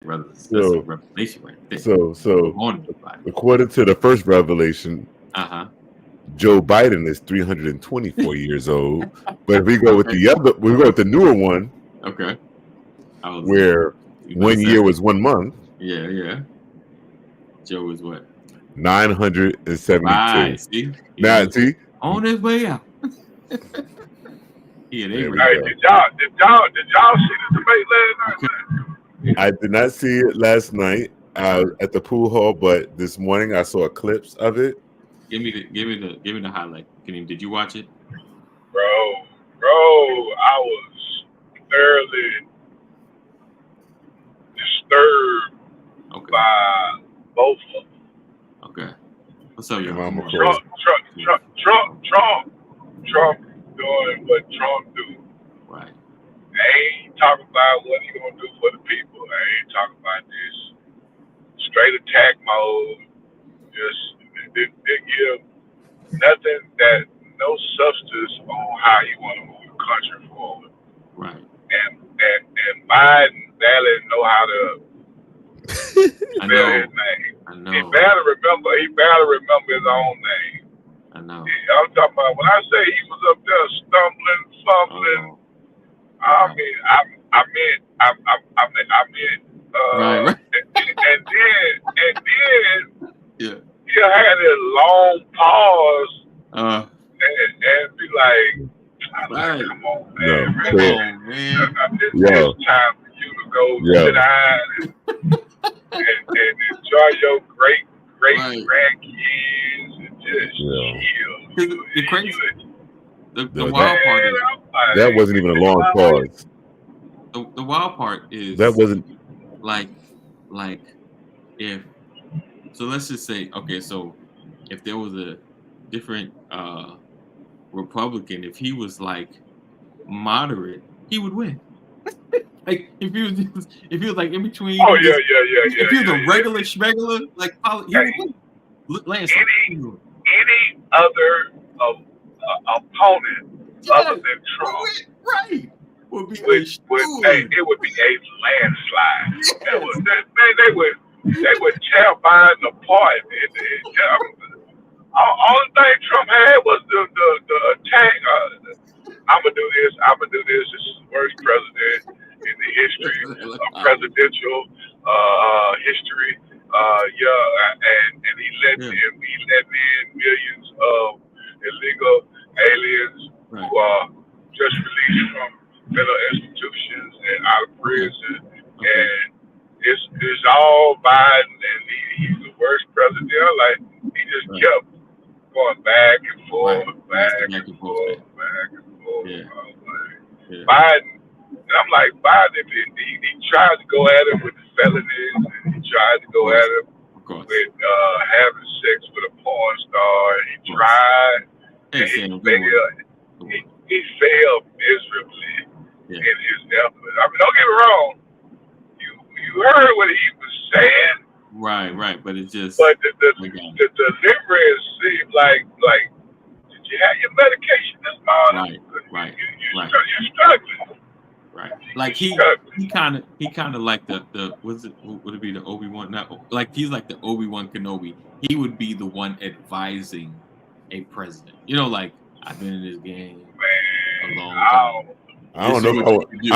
That's a revelation right there. So according to the first revelation, Joe Biden is 324 years old. But if we go with we go with the newer one. Okay. Where 1 year was 1 month. Yeah. Joe is what? 972. Right. See? See? On his way out. Hey, did y'all see the debate last night? I did not see it last night at the pool hall, but this morning I saw clips of it. Give me the highlight. Did you watch it? Bro, I was thoroughly disturbed by both of them. Okay. What's up, your mama? Trump doing what Trump do. Right. I ain't talking about what he gonna do for the people. I ain't talking about this straight attack mode. Just they give nothing that no substance on how you want to move the country forward. Right. And Biden barely know how to spell his name. I know. He barely remember his own name. I know. I'm talking about when I say he was up there stumbling, fumbling. I mean, right. And then you had a long pause and be like, come on, man. It's time for you to go sit down and enjoy your great grandkids and just chill. The crazy, the wild part is that wasn't even a long pause. The wild part is that wasn't like if so. Let's just say so if there was a different Republican, if he was like moderate, he would win. Like if he was like in between. Oh yeah. If he was a regular schmegular, like he would win. Any other opponent other than Trump, right? Would be it would be a landslide. They would tear Biden apart. Only thing Trump had was the attack. I'm gonna do this. This is the worst president in the history of presidential history. And he let in millions of illegal aliens who are just released from mental institutions and out of prison. And it's all Biden, and he's the worst president. Like he just kept going back and forth. Biden, and I'm like, Biden, he tried to go at him with the felonies, and he tried to go at him with having sex with a porn star, and he tried, and he failed miserably in his effort. I mean, don't get me wrong, you heard what he was saying. Right, but it's just. But the delivery seemed like, did you have your medication this morning? Right. You're struggling. Right. Like he kind of like the would it be the Obi-Wan? Not like he's like the Obi-Wan Kenobi. He would be the one advising a president. You know, like I've been in this game a long time. I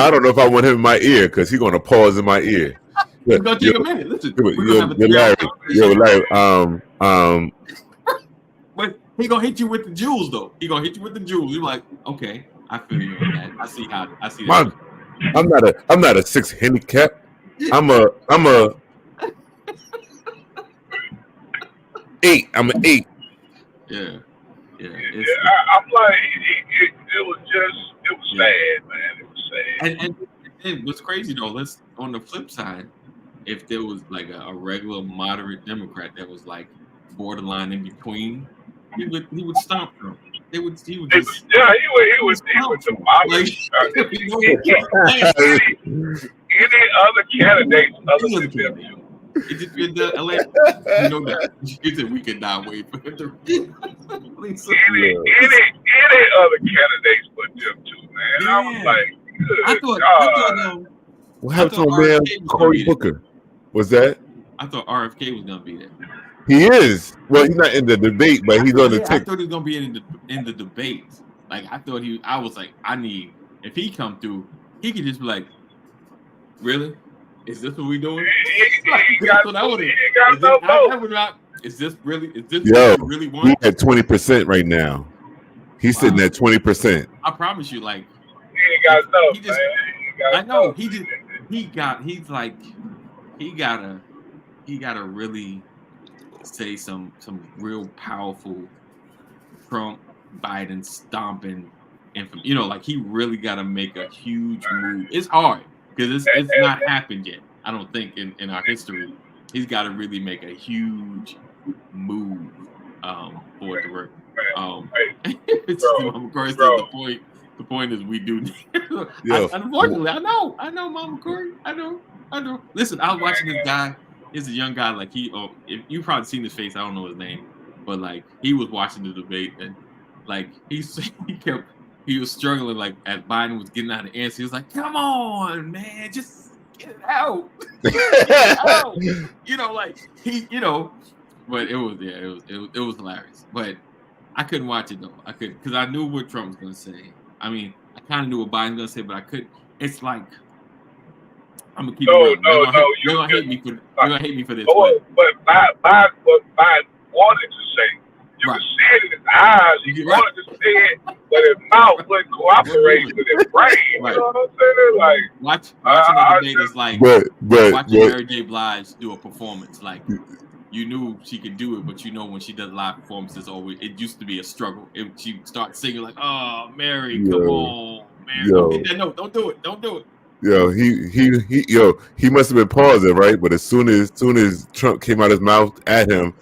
don't know if I want him in my ear because he's gonna pause in my ear. It's gonna take a minute. Listen, you're Larry. But he gonna hit you with the jewels though. He gonna hit you with the jewels. You're like, okay, I feel you on that. I see that. I'm not a 6 handicap. I'm a 8. I'm an 8. Yeah. I'm like, it was sad, man. It was sad. And what's crazy though, let's on the flip side, if there was like a regular moderate Democrat that was like borderline in between, he would stomp them. He would demolish. Any other candidates other than them. It just been the LA. You know that. He said we could not wait for him to. Any other candidates but them two, man. I was like, what happened to a man, Cory Booker? What's that? I thought RFK was gonna be there. He is. Well, he's not in the debate, but he's on the ticket. I thought he was gonna be in the debates. Like I thought I was like, if he come through, he could just be like, really? Is this what we doing? Is this really? Is this what you really want? He at 20% right now. He's sitting at 20%. I promise you, like he ain't got enough, man. I know he gotta really say some real powerful Trump Biden stomping like he really gotta make a huge move. It's hard because it's not happened yet. I don't think in our history. He's got to really make a huge move for it to work. Mama Corey said the point is we do. Unfortunately, I know, Mama Corey. I know. Listen, I was watching this guy. He's a young guy. Like if you probably seen his face, I don't know his name, but like he was watching the debate and like he was struggling. Like as Biden was getting out the answer, he was like, "Come on, man, just." Get it out. Get it out. Like but it was hilarious. But I couldn't watch it though. I couldn't because I knew what Trump was gonna say. I mean, I kind of knew what Biden's gonna say, but I couldn't. It's like I'm gonna keep it real. You're gonna hate me for this. But Biden wanted to say. You could see it in his eyes. He wanted to say it, but his mouth wouldn't cooperate with his brain. Right. You know what I'm saying? Like watching the debate is like watching Mary J. Blige do a performance. Like you knew she could do it, but when she does live performances, it used to be a struggle. She starts singing like, "Oh, Mary, come on, Mary, don't do it. Yo, he must have been pausing, right? But as soon as Trump came out his mouth at him,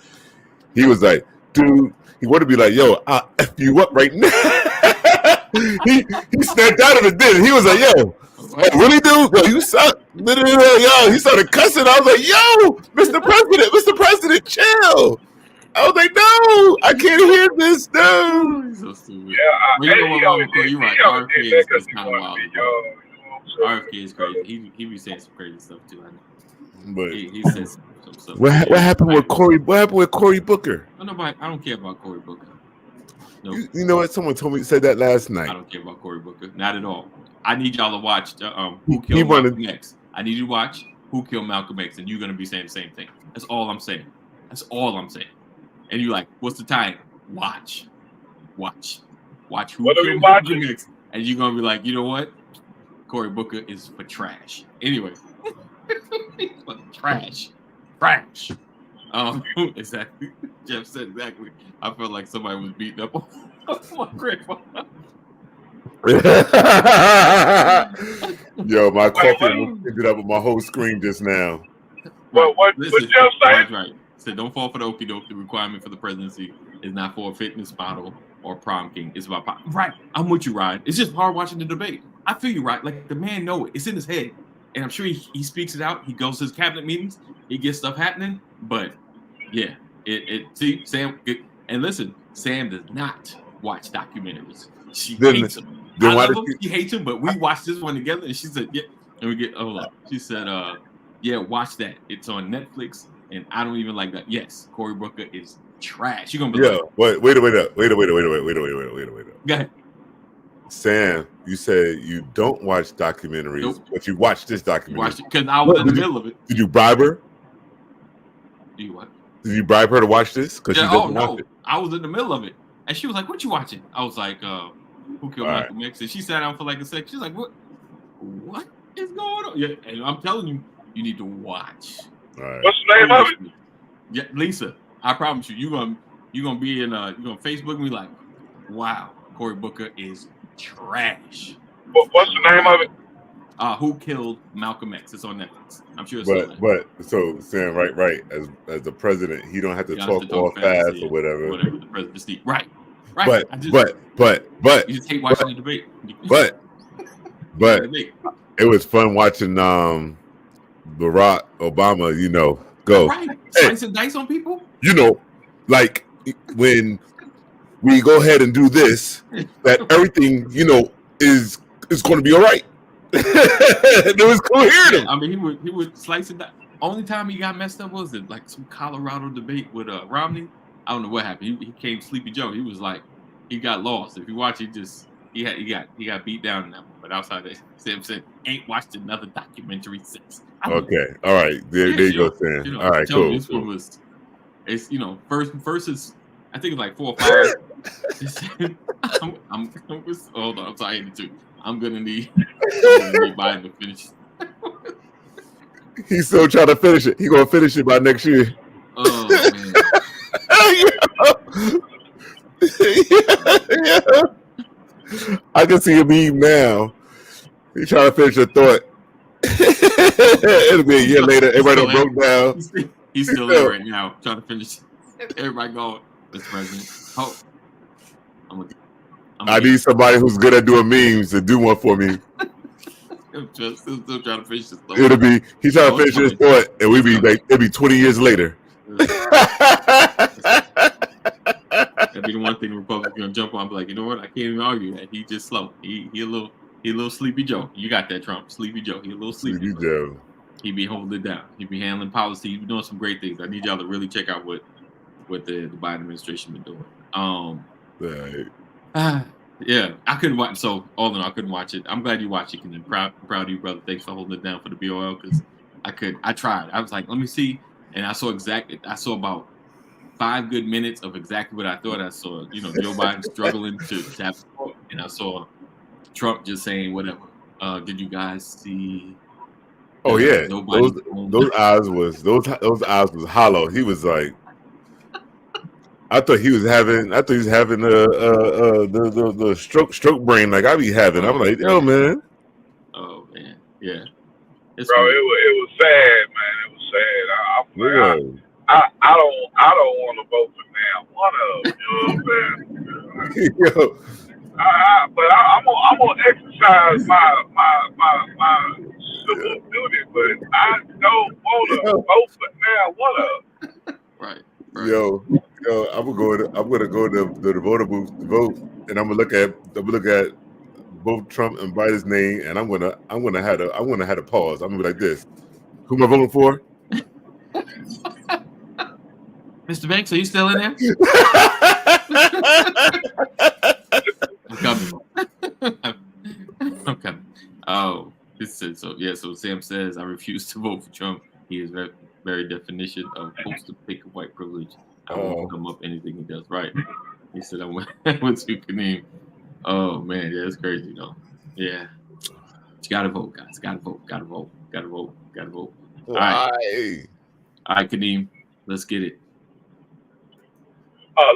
he was like, dude, he wanted to be like, yo, I'll F you up right now. he snapped out of it then. He was like, yo, really, dude? Yo, you suck. Yo, he started cussing. I was like, yo, Mr. President, chill. I was like, no, I can't hear this, dude. He's so stupid. Yeah, you're right. RFK is kind of wild. RFK is crazy. He be saying some crazy stuff too. I know. But he says some stuff. What happened with Cory? What happened with Cory Booker? I don't care about Cory Booker. No. You know what? Someone said that last night. I don't care about Cory Booker. Not at all. I need y'all to watch Who Killed Malcolm X. I need you to watch Who Killed Malcolm X, and you're gonna be saying the same thing. That's all I'm saying. And you're like, what's the time? Watch Who Killed Malcolm X, and you're gonna be like, you know what? Cory Booker is for trash. Anyway, trash. Exactly. Jeff said exactly. I felt like somebody was beating up on my grandfather. Yo, my coffee ended up with my whole screen just now. What Jeff saying? Right. Said don't fall for the okie doke. The requirement for the presidency is not for a fitness model or prom king. It's about prom. Right. I'm with you, Ryan. It's just hard watching the debate. I feel you, right? Like the man know it. It's in his head. And I'm sure he speaks it out. He goes to his cabinet meetings. He gets stuff happening. But yeah, see, Sam, and listen, Sam does not watch documentaries. She hates him. She hates him, but we watched this one together and she said, yeah. And she said, yeah, watch that. It's on Netflix. And I don't even like that. Yes, Cory Booker is trash. You're gonna be wait up. Go ahead. Sam, you said you don't watch documentaries, but you watched this documentary. Watched it because I was in the middle of it. Did you bribe her? Do you what? Did you bribe her to watch this? Because she doesn't watch it. I was in the middle of it, and she was like, "What you watching?" I was like, "Who Killed Malcolm X?" And she sat down for like a second. She's like, "What is going on?" Yeah, and I'm telling you, you need to watch. Right. What's the name of it? Yeah, Lisa. I promise you, you're gonna be in you're gonna Facebook me like, wow, Cory Booker is trash. What's the name of it? Who Killed Malcolm X? It's on Netflix. I'm sure. But so Sam, right. As the president, he don't have to talk all fast or whatever. Whatever the president. Right. But you just hate watching the debate. But it was fun watching Barack Obama, go. Right. Slice and dice on people? Like when we go ahead and do this, that everything, is going to be all right. It was coherent. I mean, he would slice and dice. Only time he got messed up was it like some Colorado debate with Romney. I don't know what happened. He came Sleepy Joe. He was like, he got lost. If you watch, he got beat down in that one. But outside that, Sam said, ain't watched another documentary since. Okay, all right, there you go, Sam. All right, cool. This one was, it's first is I think it's like 4 or 5. Hold on, I'm sorry, I'm gonna need Biden to finish. He's still trying to finish it. He's gonna finish it by next year. Oh man. Yeah. I can see him eat now. He's trying to finish a thought. It'll be a year later. Everybody broke down. He's still there right now, trying to finish. Everybody going, Mr. President. Oh, I need somebody who's good at doing memes to do one for me. Still trying to finish this thought. He's trying to finish his thought, and it'd be 20 years later. That'd be the one thing the Republicans gonna jump on and be like, you know what? I can't even argue that. He just slow. He a little Sleepy Joe. You got that, Trump. Sleepy Joe. He a little Sleepy Joe. He be holding it down. He be handling policy. He be doing some great things. I need y'all to really check out what the Biden administration been doing. Right. Yeah, I couldn't watch. So all in all, I couldn't watch it. I'm glad you watched it, and I'm proud of you, brother. Thanks for holding it down for the BOL because I tried. I was like, let me see, and I saw about 5 good minutes of exactly what I thought I saw. Joe Biden struggling to have support, and I saw Trump just saying whatever. Did you guys see? Oh yeah, those eyes was hollow. He was like, I thought he was having the stroke brain like I be having. I'm like, yo, man. Oh man, yeah. Bro, it was sad, man. It was sad. I don't want to vote for now. One of them, you know what I'm saying? But I'm gonna exercise my civil duty, but I don't want to vote for now. One of them. Right. Yo, I'm gonna go to the voter booth to vote, and I'm gonna look at both Trump and Biden's name, and I'm gonna have to pause. I'm gonna be like this. Who am I voting for? Mr. Banks, are you still in there? I'm coming. Oh, so Sam says, I refuse to vote for Trump. He is very, very definition of post-pick of white privilege. I won't come up anything he does right. He said, I went to Kaneem. Oh, man, yeah, it's crazy, though. Yeah. You gotta vote, guys. Gotta vote. All right, Kaneem, let's get it.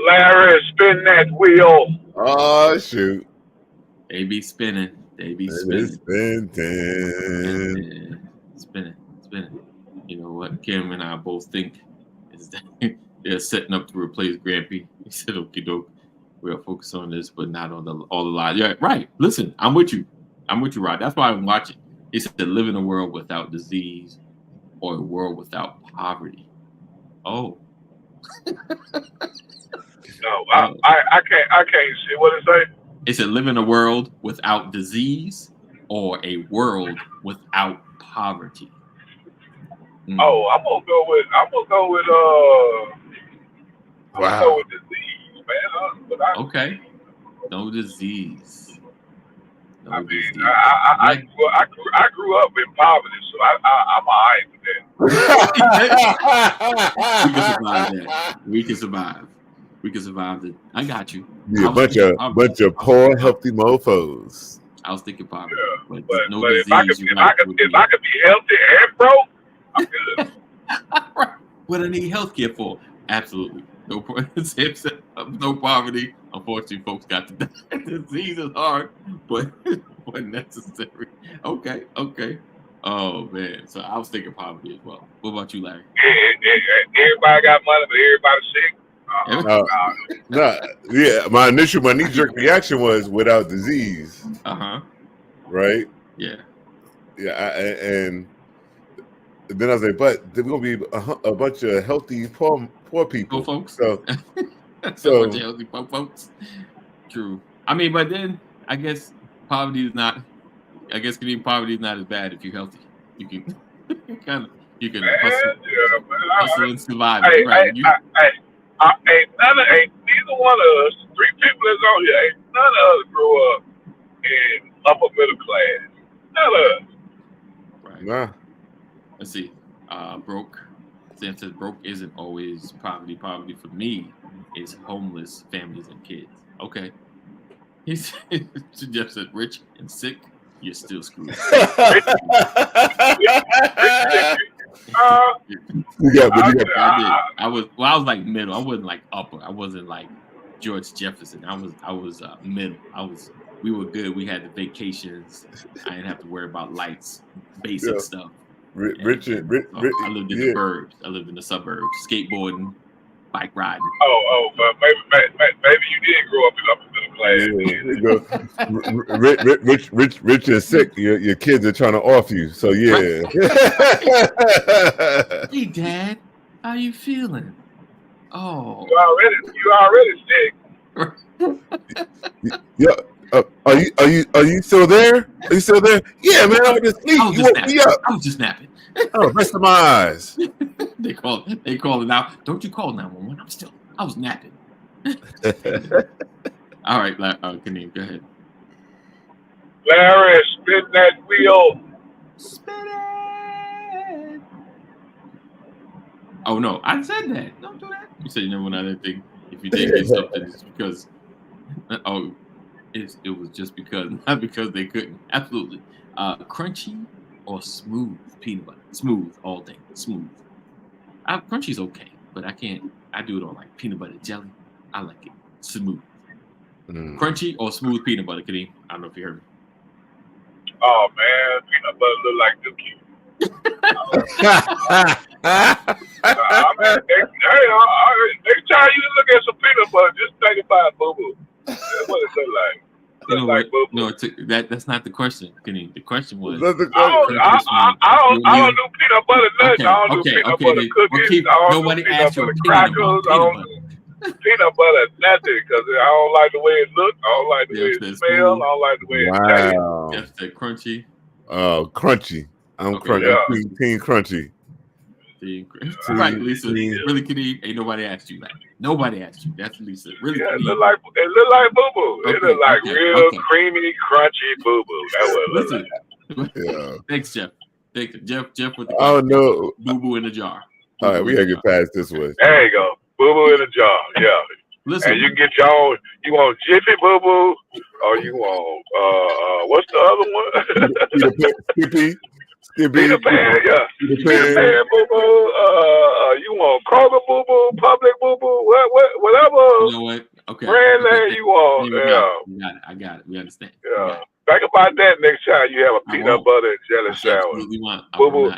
Larry, spin that wheel. Oh, shoot. They be spinning. Spinning. You know what? Kim and I both think is that they're setting up to replace Grampy. He said, "Okie doke, we'll focus on this, but not on all the lies." Yeah, right. Listen, I'm with you, Rod. That's why I'm watching. He said, "Live in a world without disease, or a world without poverty." Oh. No, I can't see what it say. It said, "Live in a world without disease, or a world without poverty." Oh, I'm gonna go with disease, man. Okay. No disease. I grew up in poverty, so I'm alright with that. We can survive it. I got you. Yeah, bunch of poor, healthy mofos. I was thinking poverty. Yeah, but no disease, if I could be healthy and broke, I'm good. What I need healthcare for? Absolutely. No poverty. Unfortunately, folks got to die. Disease is hard, but necessary. Okay. Oh man. So I was thinking poverty as well. What about you, Larry? Everybody got money, but everybody's sick. My knee-jerk reaction was without disease. Right? Yeah. And then I was like, but there's gonna be a bunch of healthy poor people, folks. So a bunch of healthy poor folks. True. I mean, but then I guess poverty is not. I guess poverty is not as bad if you're healthy. You can kind of You can Man, hustle, yeah, man. hustle and survive. Hey, Right? You ain't neither one of us, three people that's on here, ain't none of us grew up in upper middle class. None of us. right? Nah. Let's see. Broke. Sam says broke isn't always poverty. Poverty for me is homeless families and kids. Okay. He suggested rich and sick, you're still screwed. I was like middle. I wasn't like upper. I wasn't like George Jefferson. I was middle. We were good. We had the vacations. I didn't have to worry about lights, basic stuff. I lived in the burbs. I lived in the suburbs, skateboarding, bike riding. But maybe you did grow up in upper middle class. Rich and sick. Your kids are trying to off you. So yeah. Hey, Dad, how you feeling? Oh, you already sick. Yeah. Are you still there? Are you still there? Yeah, man. I was just sleep. You woke me up. I was just napping. Oh, rest of my eyes. They call it now. Don't you call 911? I was napping. All right, Kaneem, go ahead. Larry, spin that wheel. Spin it. Oh no, I said that. Don't do that. You said you never went out anything. If you did get something, it's because it was just because, not because they couldn't. Absolutely. Crunchy or smooth peanut butter? Smooth all day. Smooth. Crunchy's okay, but I can't. I do it on like peanut butter jelly. I like it smooth. Crunchy or smooth peanut butter, Kadeem? I don't know if you heard me. Oh man, peanut butter look like Dookie. Next time you look at some peanut butter, just think about Boo Boo. That's what it look like. You know like what? No, that's not the question, Kadeem. The question was. I don't do peanut butter nuts. I don't do peanut butter cookies. I don't do peanut butter crackers. I don't do peanut butter nothing because I don't like the way it looks. I don't like the way it smells. I don't like the way it tastes. Jeff said crunchy. Crunchy. I'm crunchy. Yeah. Team crunchy. All right, Lisa. Really, Kadeem, ain't nobody asked you that. Nobody asked you. That's Lisa. Really, yeah, it look like Boo Boo. It look like real creamy, crunchy Boo Boo. That's what it looks like. Yeah. Thanks, Jeff. Jeff with the Boo Boo in the jar. All right, we gotta get past this one. There you go. Boo Boo in a jar, yeah. Listen, and you can get your own. You want Jiffy Boo Boo, or you want what's the other one? Peter Pan, yeah. Peter Pan Boo Boo. You want Kroger Boo Boo, Public Boo Boo, whatever. You know what? Okay. Brand name you want. Yeah. I got it. We understand. Yeah. Think about that next time you have a peanut butter and jelly sandwich. Boo Boo.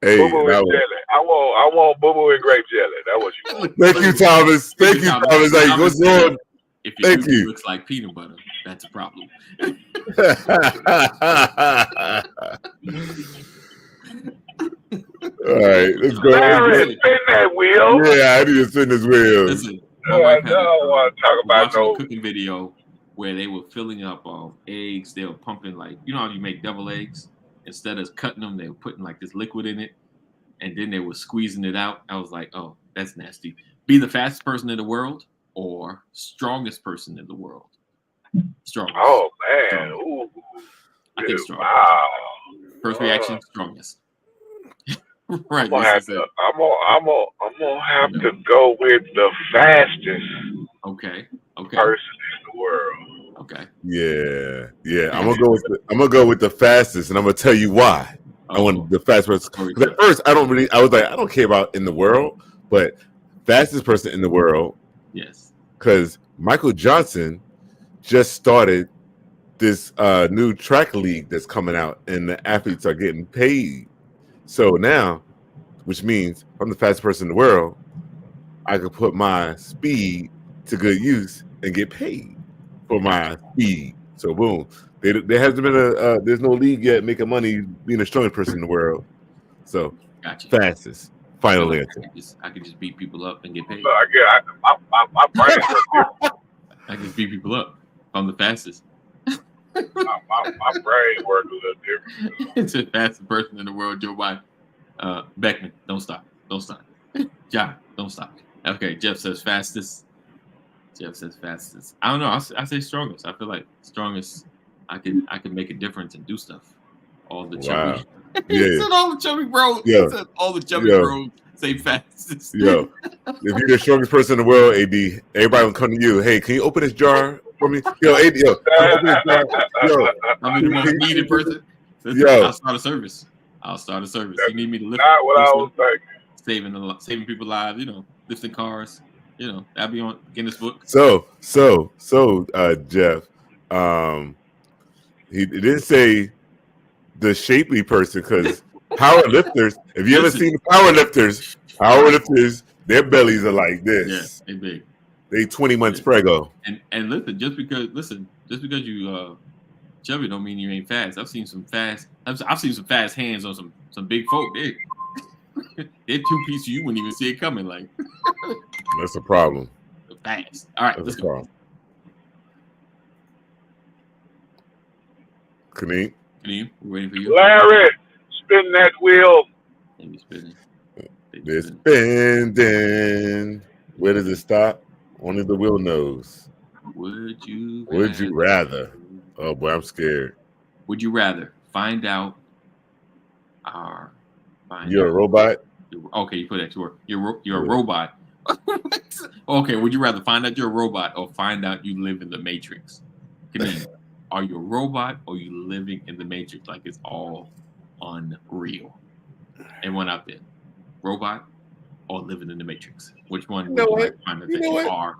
Hey, Boo Boo and jelly. I want Boo Boo and grape jelly. That's what you want. Thank you, Thomas. Thank you, Thomas. Like, what's on? If your food looks like peanut butter, that's a problem. All right, let's go. Larry, spin that wheel. Yeah, I need to spin this wheel. Listen, I don't want to talk about a cooking video where they were filling up eggs. They were pumping how you make devil eggs. Instead of cutting them, they were putting like this liquid in it, and then they were squeezing it out. I was like, oh, that's nasty. Be the fastest person in the world or strongest person in the world? Strongest. Oh, man. Ooh. I think strongest. Wow. First reaction, strongest. Right. I'm gonna have to go with the fastest. Okay. Person in the world. Okay. Yeah. I'm gonna go with the fastest, and I'm gonna tell you why. I want the fastest person. Because at first, I was like, I don't care about in the world, but fastest person in the world. Yes. Because Michael Johnson just started this new track league that's coming out, and the athletes are getting paid. So now, which means if I'm the fastest person in the world, I could put my speed to good use and get paid for my speed. So boom, there hasn't been there's no league yet making money being the strongest person in the world. So fastest, final answer. I could just beat people up and get paid. My brain. I can just beat people up. I'm the fastest. My brain works a little different. It's the fastest person in the world, Joe Biden. Beckman, don't stop. Don't stop. John, don't stop. Okay, Jeff says fastest. Jeff says fastest. I don't know. I say strongest. I feel like strongest. I can make a difference and do stuff. All the chubby. Wow. He said all the chubby bros. Yeah. He said all the chubby Yeah. bros say fastest. Yo, if you're the strongest person in the world, AD, everybody will come to you. Hey, can you open this jar for me? Yo, AD, yo, can you open this jar? Yo, I'm the most needed person. Yo. I'll start a service. You need me to lift? Not what I was thinking. Saving people lives. You know, lifting cars. You know, that'll be on Guinness Book. So, Jeff, he didn't say the shapely person because power lifters. If you ever seen the power lifters, their bellies are like this. Yeah, they big. They 20 months prego. And listen, just because you chubby don't mean you ain't fast. I've seen some fast hands on some big folk. They're 2 pieces you wouldn't even see it coming. Like that's a problem. Fast. All right, let's go. Kaneem, we're waiting for you. Larry, spin that wheel. Maybe spinning. They're spinning. Where does it stop? Only the wheel knows. Would you rather? Oh boy, I'm scared. Would you rather find out you're a robot? Okay, you put that to work. You're a robot. Okay, would you rather find out you're a robot or find out you live in the Matrix? Are you a robot or you living in the Matrix like it's all unreal? And one out there. Robot or living in the Matrix? Which one would you like to find out that you are?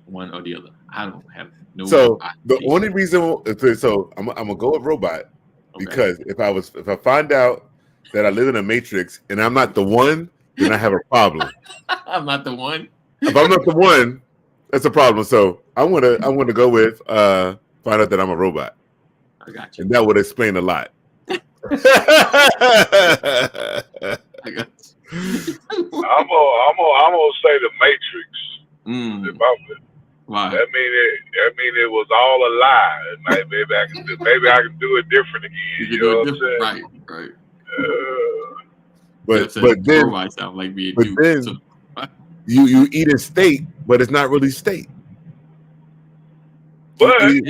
One or the other? I don't have no. So the only reason, I'm gonna go with robot because if I find out that I live in a Matrix and I'm not the one, then I have a problem. I'm not the one. If I'm not the one, that's a problem. So I want to go with find out that I'm a robot. I got you. And that would explain a lot. I got you. I'm gonna say the Matrix. Why? That mean it was all a lie. Maybe I can do it different again. You know what I'm saying? Right. But then robot sound like being you eat in state, but it's not really state. But you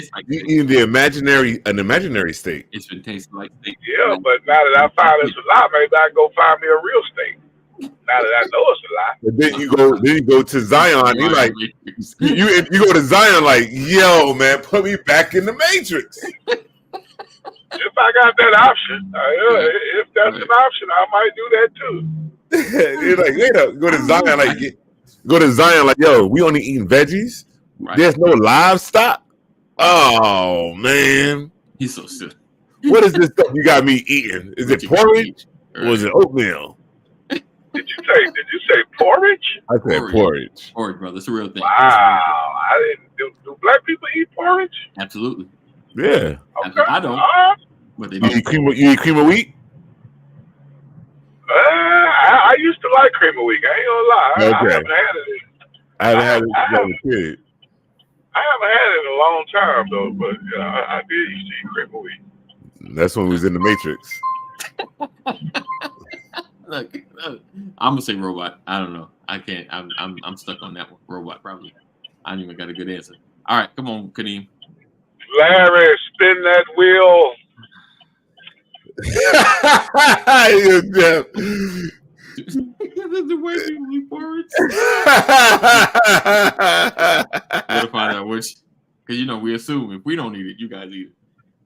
eat the imaginary state. It's been tasting like steak. Yeah, but now that I found it's a lie, maybe I can go find me a real steak. Now that I know it's a lie. But then you go to Zion. You like you go to Zion like, yo, man, put me back in the Matrix. If I got that option, if that's an option, I might do that too. You're like, wait up, go to Zion like, yo, we only eating veggies. Right. There's no livestock. Oh man, he's so sick. What is this stuff you got me eating? Is it porridge or is it oatmeal? Did you say porridge? I said porridge. Porridge, brother. It's a real thing. Wow, I didn't. Do black people eat porridge? Absolutely. Yeah. Okay. I don't. But they you eat cream of wheat? I used to like cream of wheat. I ain't gonna lie. I haven't had it. I haven't had it as a kid. I haven't had it in a long time though, but I did used to eat cream of wheat. That's when we was in the Matrix. Look, I'm gonna say robot. I don't know. I can't. I'm stuck on that one. Robot, probably. I don't even got a good answer. All right, come on, Kadeem. Larry, spin that wheel. The way people eat porridge. We'll find out which, because we assume if we don't eat it, you guys eat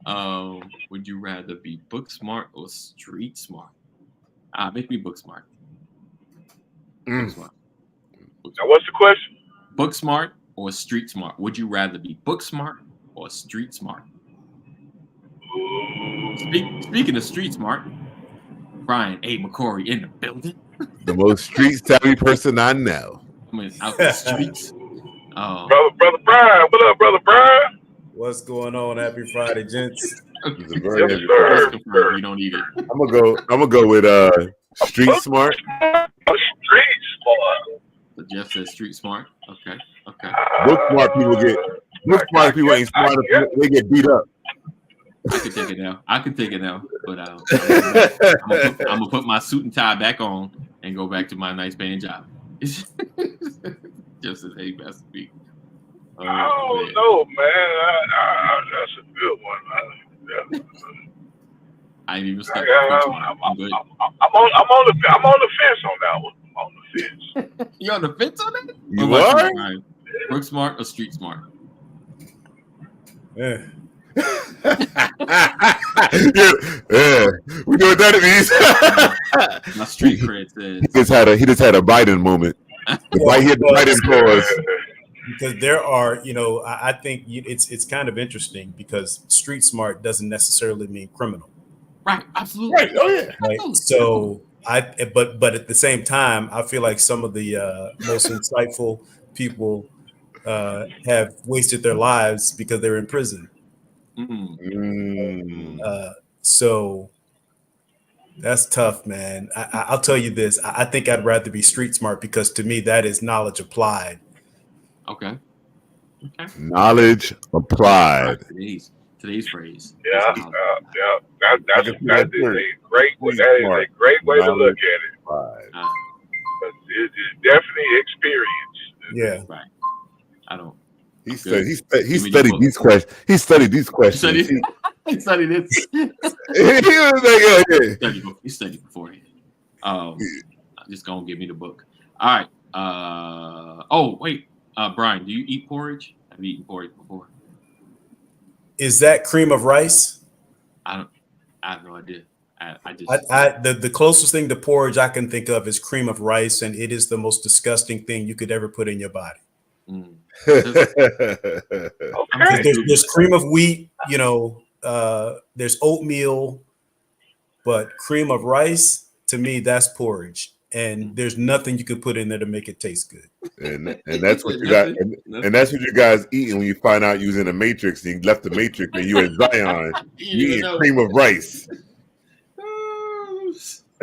it. Would you rather be book smart or street smart? Make me book smart. Book smart. Now, what's the question? Book smart or street smart? Would you rather be book smart or street smart? Speaking of street smart, Brian A. McCory in the building. The most street savvy person I know. I mean, out the streets. Brother Brian, what up, Brother Brian? What's going on? Happy Friday, gents. Yes, sir. You don't eat it. I'm gonna go with street smart. Street smart. So Jeff says street smart. Okay. Book smart people ain't smart. They get beat up. I could take it now. I could take it now, but I'm gonna put my suit and tie back on and go back to my nice paying job. Just as a best speak. I don't know, man. That's a good one. I ain't even stuck. I'm on the fence on that one. I'm on the fence. You on the fence on that? You are? Work smart or street smart? Yeah. Yeah. We know what that means. My street cred says he just had a Biden moment. Right here, the Biden pause. Because there are, I think it's kind of interesting because street smart doesn't necessarily mean criminal. Right, absolutely. Right. Oh yeah. Right. So but at the same time, I feel like some of the most insightful people have wasted their lives because they're in prison. So that's tough, man. I'll tell you this. I think I'd rather be street smart because to me that is knowledge applied. Okay. Knowledge applied. Today's phrase. Yeah. That is a great way to look at it. It's definitely experience. Yeah. Right. I don't. He studied these questions. He studied these questions. He studied it. He studied beforehand. I'm just gonna give me the book. All right. Oh wait. Brian, do you eat porridge? Have you eaten porridge before? Is that cream of rice? I have no idea. The closest thing to porridge I can think of is cream of rice, and it is the most disgusting thing you could ever put in your body. Okay. There's cream of wheat, there's oatmeal, but cream of rice, to me, that's porridge. And there's nothing you could put in there to make it taste good. And that's what you got. And that's what you guys eating when you find out you was in the Matrix and you left the Matrix and you in Zion. You eating cream of rice.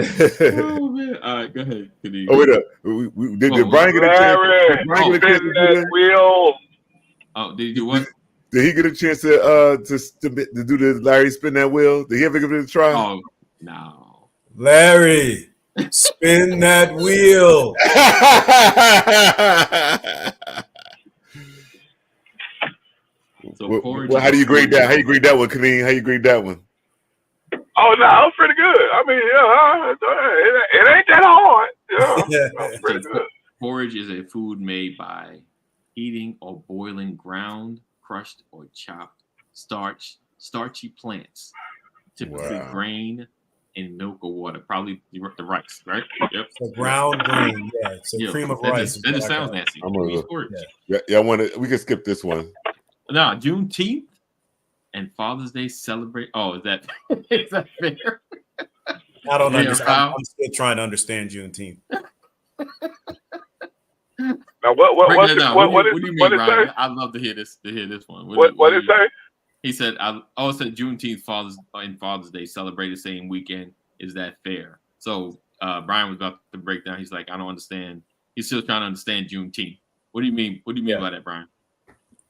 Oh man! All right, go ahead. Oh wait up! Did Brian get a chance? Spin that wheel. Oh, did he do what? Did he get a chance to do the Larry spin that wheel? Did he ever give it a try? Oh no, Larry, spin that wheel. So how do you grade that? How you grade that one, Kaneen? How you grade that one? Oh no, that was pretty good. I mean, it ain't that hard. Pretty good. Porridge is a food made by heating or boiling ground, crushed, or chopped starchy plants, typically grain in milk or water. Probably the rice, right? Yep. So ground grain, yeah. So cream of rice. That just sounds nasty. We can skip this one. No, Juneteenth and Father's Day celebrate. Oh, is that fair? I don't understand. I'm still trying to understand Juneteenth. Now, what do you mean, Ryan? I'd love to hear this one. What did it say? He said, it said Juneteenth Father's Day celebrated same weekend. Is that fair? So Brian was about to break down. He's like, I don't understand. He's still trying to understand Juneteenth. What do you mean? What do you mean by that, Brian?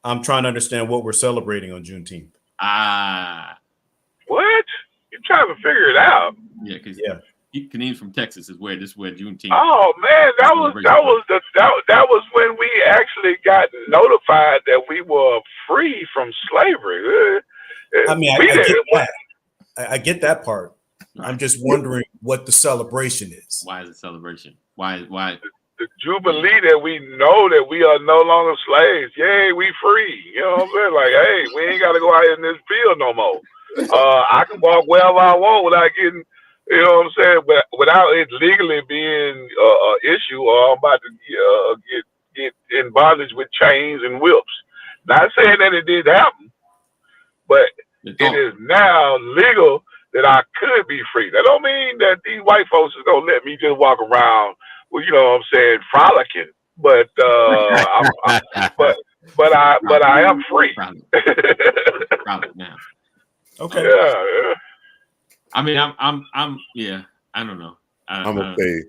I'm trying to understand what we're celebrating on Juneteenth. What? You're trying to figure it out? Yeah, because Kaneen from Texas is where Juneteenth. Oh man, that was when we actually got notified that we were free from slavery. I mean, I get that part. Right. I'm just wondering what the celebration is. Why is it celebration? Why? The jubilee that we know that we are no longer slaves. Yay, we free. You know what I'm saying? Like, hey, we ain't got to go out in this field no more. I can walk wherever I want without getting, you know what I'm saying, but without it legally being an issue, or I'm about to get in bondage with chains and whips. Not saying that it did happen, but it is now legal that I could be free. That don't mean that these white folks is gonna let me just walk around, well, you know what I'm saying, frolicking. But but I am free. Proud now. Okay. Yeah. I mean, I'm yeah. I don't know. I'm okay.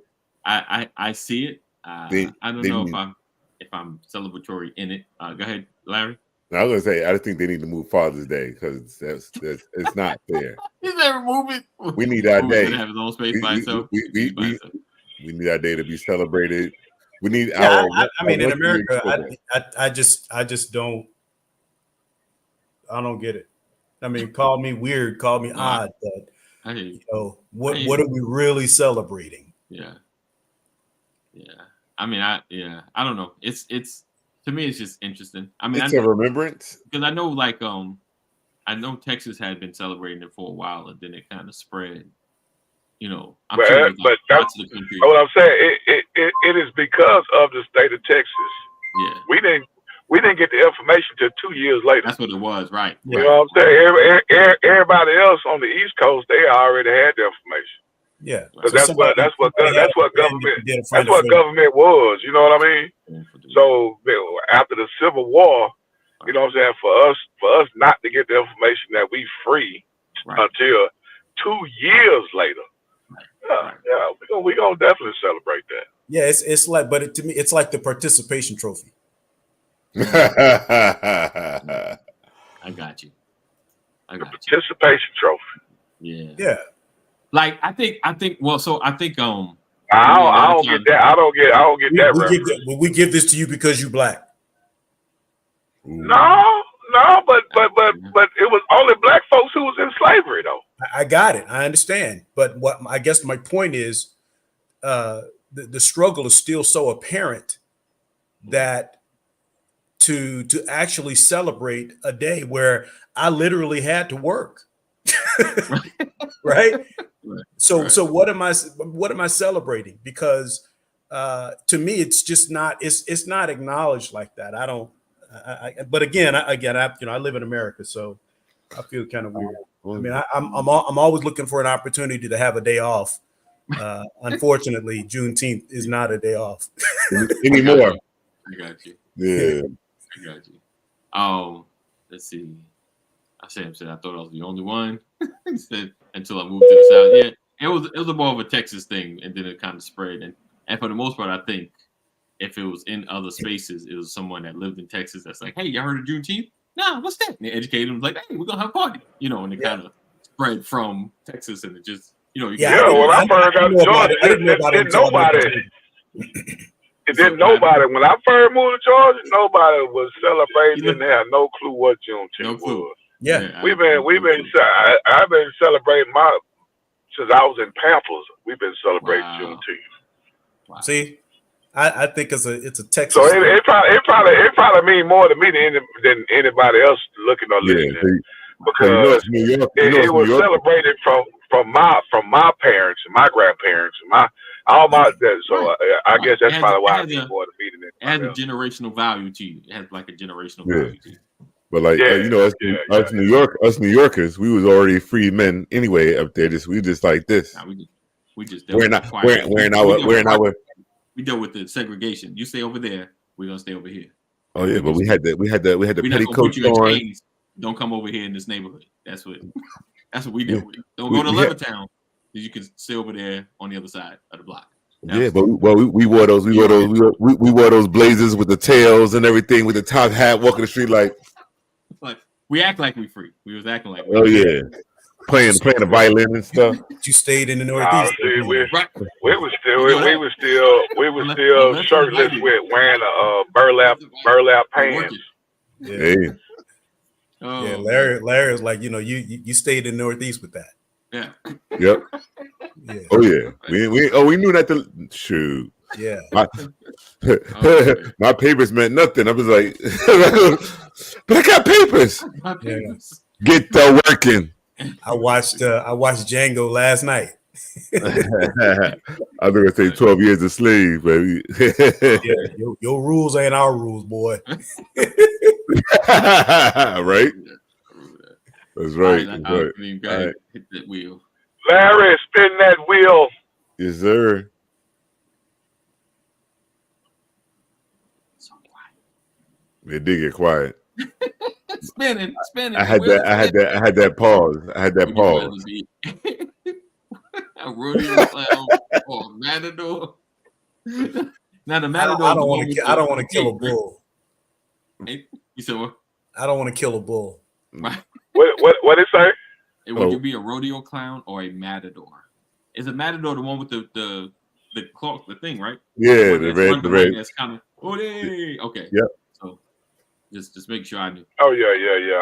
I see it. I don't know if I'm celebratory in it. Go ahead, Larry. I was gonna say, I think they need to move Father's Day because it's not fair. Is that moving? We need our day. Have his own space by itself. We need our day to be celebrated. We need I mean, in America, I just don't. I don't get it. I mean, call me weird, call me odd, but what are we really celebrating? Yeah. I mean, I don't know. It's to me, it's just interesting. I mean, it's a remembrance because I know, like, I know Texas had been celebrating it for a while, and then it kind of spread. I'm sure but that's what I'm saying. It is because of the state of Texas. Yeah, we didn't get the information till 2 years later. That's what it was, right? You know what I'm saying? Everybody else on the East Coast, they already had the information. Yeah, so that's what government was. You know what I mean? So after the Civil War, you know what I'm saying, for us not to get the information that we free until 2 years later. We gonna definitely celebrate that. Yeah, it's like, but to me, it's like the participation trophy. I got you. Participation trophy. Yeah. Like I think. Well, so I think. I don't get that. I don't get that. We give this to you because you black. No, but it was only black folks who was in slavery, though. I got it. I understand, but what I guess my point is, the struggle is still so apparent that to actually celebrate a day where I literally had to work, right? So what am I celebrating? Because to me, it's just not. It's not acknowledged like that. I don't. But again, I live in America, so I feel kind of weird. I mean, I'm always looking for an opportunity to have a day off. Unfortunately, Juneteenth is not a day off anymore. I got you. Yeah, I got you. Let's see. I said I thought I was the only one. He said until I moved to the South. Yeah, it was a more of a Texas thing, and then it kind of spread. And for the most part, I think if it was in other spaces, it was someone that lived in Texas that's like, hey, y'all heard of Juneteenth? Nah, what's that? And they educated them like, hey, we're gonna have a party, and it kind of spread from Texas, and it just, when I first got to Georgia, didn't nobody. When I first moved to Georgia, nobody was celebrating. Didn't have no clue what Juneteenth was. Yeah, I've been celebrating since I was in Pampers. We've been celebrating Juneteenth. Wow. See, I think it's a Texas. So it probably mean more to me than anybody else looking or listening, because it was celebrated from my parents and my grandparents and all my. So I guess that's probably why it means more to me than anybody else. It has a generational value to you. It has like a generational value to you. But us New Yorkers, we was already free men anyway up there. We just like this. Nah, we just wearing our. We dealt with the segregation. You stay over there. We're gonna stay over here. Oh yeah, but we had the petticoats on. Don't come over here in this neighborhood. That's what we deal with. Don't go to Levittown. You can stay over there on the other side of the block. We wore those. We wore those blazers with the tails and everything, with the top hat, walking the street like we act like we free. We was acting like yeah. Playing the violin and stuff. You stayed in the Northeast. We were still shirtless with wearing burlap pants. Yeah. Hey. Yeah, Larry was like, you stayed in the Northeast with that. Yeah. Yep. Yeah. Oh yeah. We knew that shoot. Yeah. My papers meant nothing. I was like, but I got papers. Yeah. Get the working. I watched Django last night. I'm gonna say 12 years a slave, baby. Your rules ain't our rules, boy. Right? That's right. Hit that wheel. Larry, spin that wheel. Yes, sir. So quiet. It did get quiet. Spinning. I had that pause. A rodeo clown or a matador. Now the matador. I don't want to kill a bull. You said what? I don't want to kill a bull. Right. What it say? Would you be a rodeo clown or a matador? Is a matador the one with the clock, the thing, right? Yeah, the red. That's kind of okay. Yep. So just make sure I knew. Oh yeah.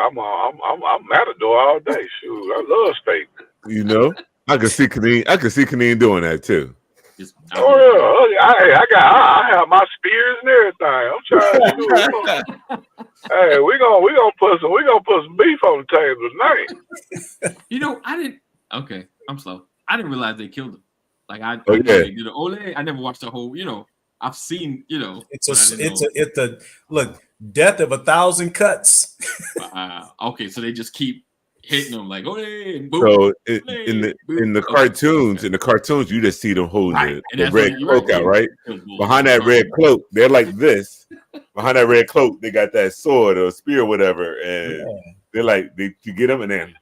I'm matador all day. Shoot, I love steak. You know, I can see Kaneen doing that too. I have my spears and everything. I'm trying to do it. Hey, we gonna put some beef on the table tonight. You know, Okay, I'm slow. I didn't realize they killed him. Like I they did an ole. I never watched the whole. You know, I've seen. You know, it's a look, death of 1,000 cuts. Okay, so they just keep hitting them like boom. So in the cartoons, you just see them holding the red cloak out, right? Behind that red cloak, they're like this. Behind that red cloak, they got that sword or spear or whatever, and they're like you get them and then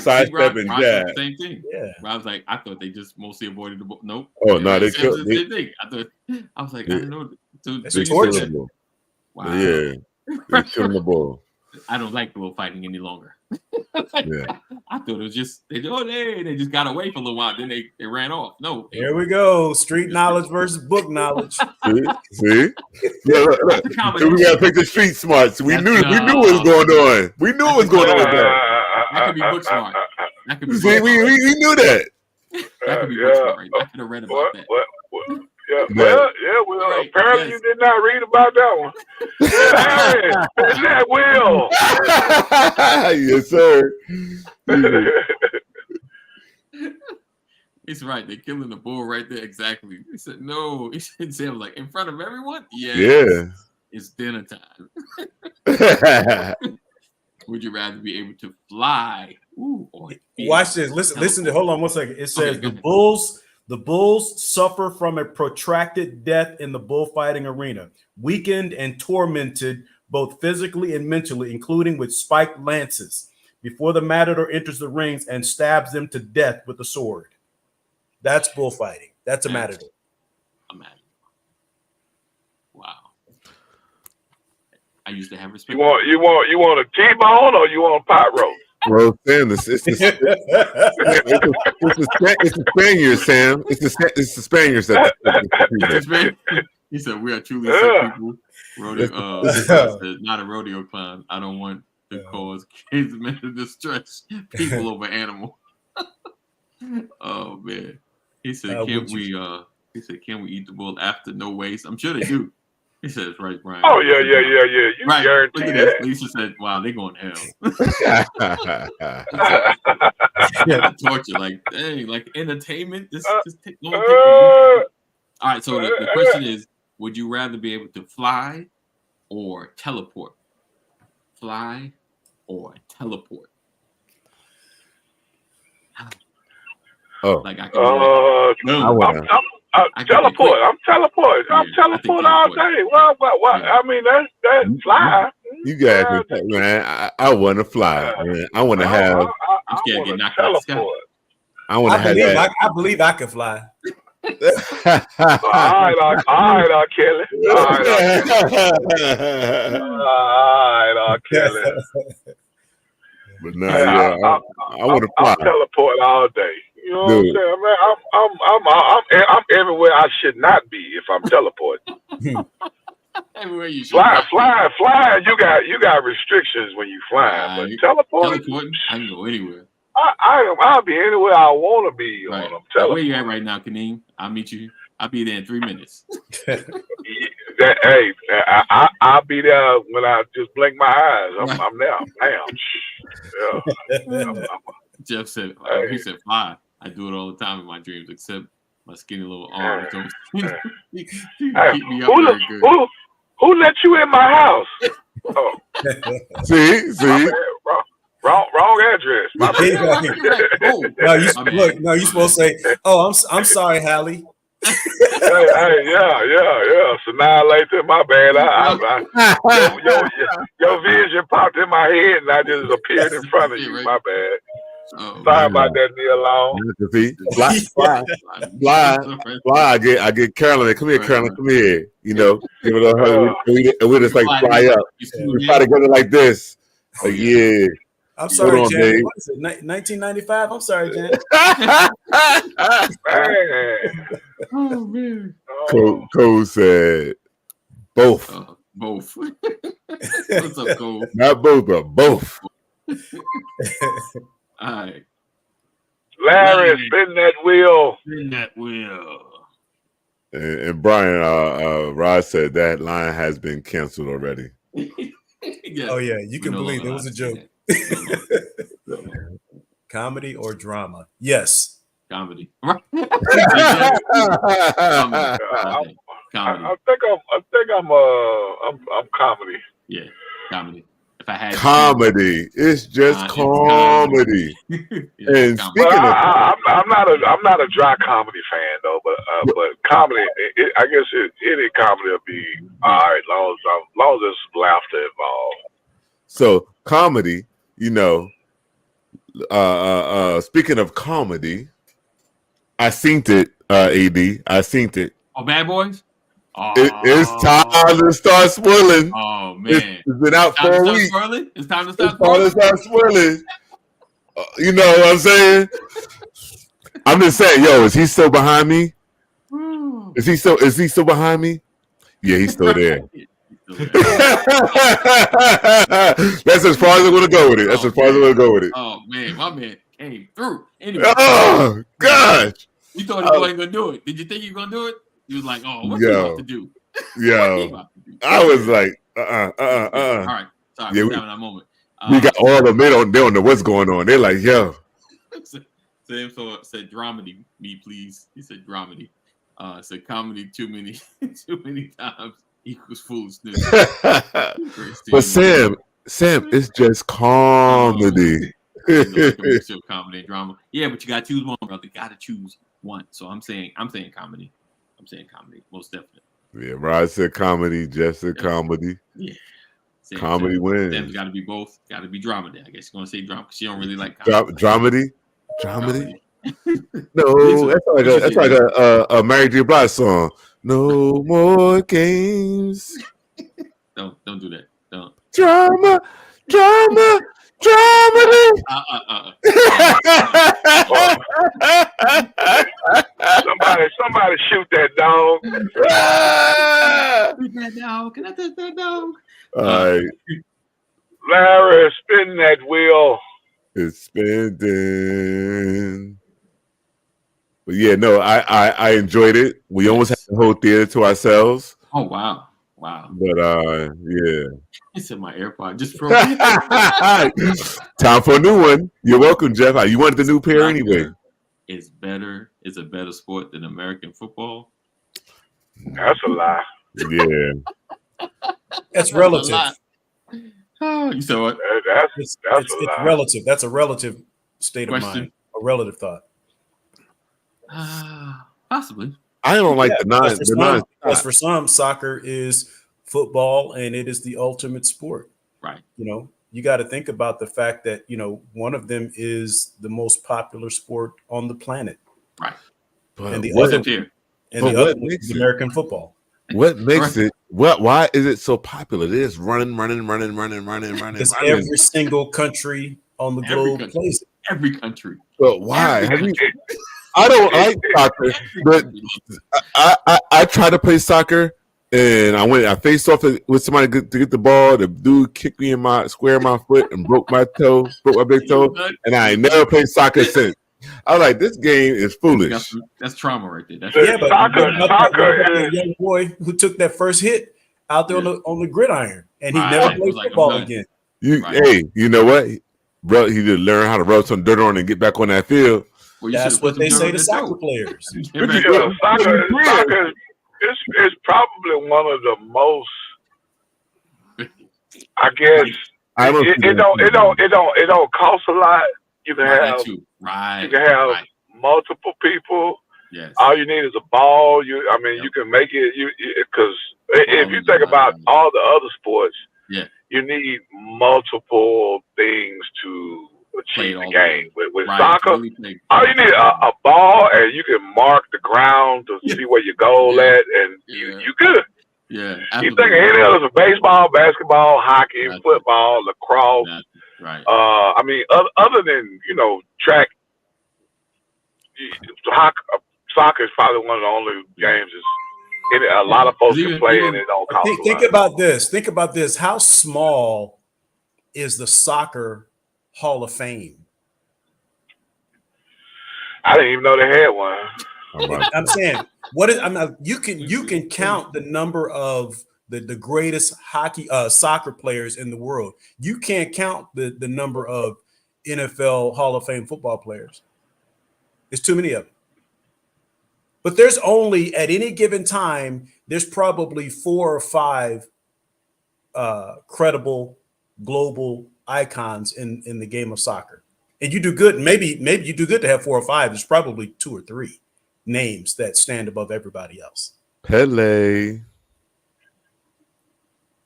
sidestep and jab. Same thing. Yeah, I was like, I thought they just mostly avoided the bull. Nope. Oh no, they killed. I was like, I didn't know. They torture. Wow. Yeah, they killing the bull. I don't like bullfighting any longer. Yeah. I thought it was just they just got away for a little while, then they ran off. No, here we go. Street knowledge versus book knowledge. See? Look. We gotta pick the street smarts. We knew what was going on. We knew what was going on with that. That could be book smart. That could be we knew that. That could be book smart. Right? I could have read about that. Well, apparently you did not read about that one. Is that Will? Yes, sir. He's right. They're killing the bull right there. Exactly. He said, no. He said, Sam, like, in front of everyone? Yeah. It's dinner time. Would you rather be able to fly? Ooh, watch this. Listen to, hold on one second. It says the bulls suffer from a protracted death in the bullfighting arena, weakened and tormented both physically and mentally, including with spiked lances, before the matador enters the rings and stabs them to death with a sword. That's bullfighting. That's a matador. A matador. Wow. I used to have respect. You want a T-bone or you want a pot roast? Bro, Sam, it's the Spaniards, Sam. It's the Spaniards that. He said, "We are truly sick people." Rodeo, not a rodeo clown. I don't want to cause kids mental distress. People over animal. Oh man, he said, "Can't we?" He said, "Can we eat the bull after no waste?" I'm sure they do. He says, right, Brian. Oh, yeah. You right. guarantee Look at that. this. Lisa said, wow, they're going to hell. Torture, like, dang, like entertainment. This take long. All right, so the question is, would you rather be able to fly or teleport? Fly or teleport? Oh. Like I can teleport. I'm teleport all day. What? I mean, that's fly. You guys, man. I want to fly. Man. I want to have. I'm scared to get knocked out of the sky. I want to have that. I believe I can fly. All right, R. Kelly. All right, Kelly. But no, I want to fly. I'll teleport all day. You know what I'm saying, man? I'm everywhere I should not be if I'm teleporting. Everywhere you should. Fly. You got restrictions when you fly, but teleporting, I can go anywhere. I'll be anywhere I want to be. Right. Where you at right now, Kaneem? I'll meet you. I'll be there in 3 minutes. I'll be there when I just blink my eyes. I'm there. Bam. Yeah. Jeff said, he said, fly. I do it all the time in my dreams, except my skinny little arms don't keep me up very good. Who let you in my house? Oh. See? Wrong address. You're supposed to say, "Oh, I'm sorry, Hallie." Yeah. So now later, my bad. Your vision popped in my head, and I just appeared in front of you. My bad. Oh, Sorry about that, Neil Long. See, fly. I get Carolyn. Come here, Carolyn. Come here. You know, give it a hug. And we just like fly up. We fly together like this. Oh, like, yeah. I'm sorry, on, Jan. What is it? 1995. I'm sorry, Jan. Man. Oh man. Cole said both. Both. What's up, Cole? Not both, but both. All right. Larry, spin that wheel. Spin that wheel. And Brian, Rod said that line has been canceled already. Yes. Oh yeah, you can believe it was a joke. Comedy or drama? Yes. Comedy. Comedy. Comedy. I think I'm comedy. Yeah, comedy. If I had comedy, it's just comedy. And speaking of, I'm not a dry comedy fan though, but comedy, I guess any comedy will be all right, long as there's laughter involved. So comedy, you know, speaking of comedy, I seen it, AD. I seen it. Oh, Bad Boys? Oh. It's time to start spoiling. Oh, man. It's been out for a week. It's time to start spoiling. You know what I'm saying? I'm just saying, yo, is he still behind me? Is he still behind me? Yeah, he's still there. That's as far as I'm gonna go with it. Oh man, my man came through. Anyway. Oh gosh. You thought he wasn't gonna do it. Did you think you were gonna do it? He was like, oh, what's he about to do? Yo. I was like, All right. Sorry, we're having that moment. We got all of them. They don't know what's going on. They're like, yo. Sam said dramedy, me please. He said dramedy. Said comedy too many times equals foolishness. But Sam, it's just comedy. Comedy and drama. Yeah, but you gotta choose one, brother. Gotta choose one. So I'm saying comedy. Most definitely. Yeah, Rod said comedy, Jeff said comedy. Yeah. Comedy wins. Sam's got to be both. Got to be dramedy. I guess you're gonna say drama because she don't really like comedy. Dramedy. No, that's like a Mary J. Blige song. No more games. Don't do that. Don't. Drama. Somebody shoot that dog. Shoot that dog. Can I touch that dog? All right. Larry, spin that wheel. It's spinning. But yeah, no, I enjoyed it. We almost had the whole theater to ourselves. Oh wow. But yeah. He said my AirPod just broke. Time for a new one. You're welcome, Jeff. You wanted the new pair anyway. It's better. It's a better sport than American football. That's a lie. Yeah. That's relative. Oh, you said what? It's relative. That's a relative state of mind. A relative thought. Possibly. I don't like the nine. Because for some, soccer is football, and it is the ultimate sport. Right. You know, you got to think about the fact that one of them is the most popular sport on the planet. Right. But and the other is American football. What makes it? Why is it so popular? It is running. Because every single country on the globe plays it. Every country. But why? I don't like soccer, but I tried to play soccer, and I faced off with somebody to get the ball. The dude kicked me in my foot and broke my big toe, and I ain't never played soccer since. I was like, this game is foolish. That's trauma right there. But soccer, young boy who took that first hit out there on the gridiron, and he never played football again. Hey, you know what, bro? He did learn how to rub some dirt on and get back on that field. Well, that's what they say to soccer players. Soccer is probably one of the most. I guess it don't cost a lot. You can have multiple people. Yes. All you need is a ball. You can make it. Because if you think about all the other sports, you need multiple things to cheat all the game. With right, soccer, really play, all you need a ball, and you can mark the ground to see where your goal at, and you good. Yeah, You think any others are baseball, basketball, hockey, football, lacrosse. Right. I mean, other than track, soccer is probably one of the only games a lot of folks can play and it don't cost a lot. Think about this. Think about this. How small is the soccer Hall of Fame? I didn't even know they had one. I'm saying, you can count the number of the greatest soccer players in the world. You can't count the number of NFL Hall of Fame football players. There's too many of them. But there's only, at any given time, there's probably 4 or 5 credible global icons in the game of soccer. And you do good. Maybe you do good to have 4 or 5. There's probably 2 or 3 names that stand above everybody else. Pele.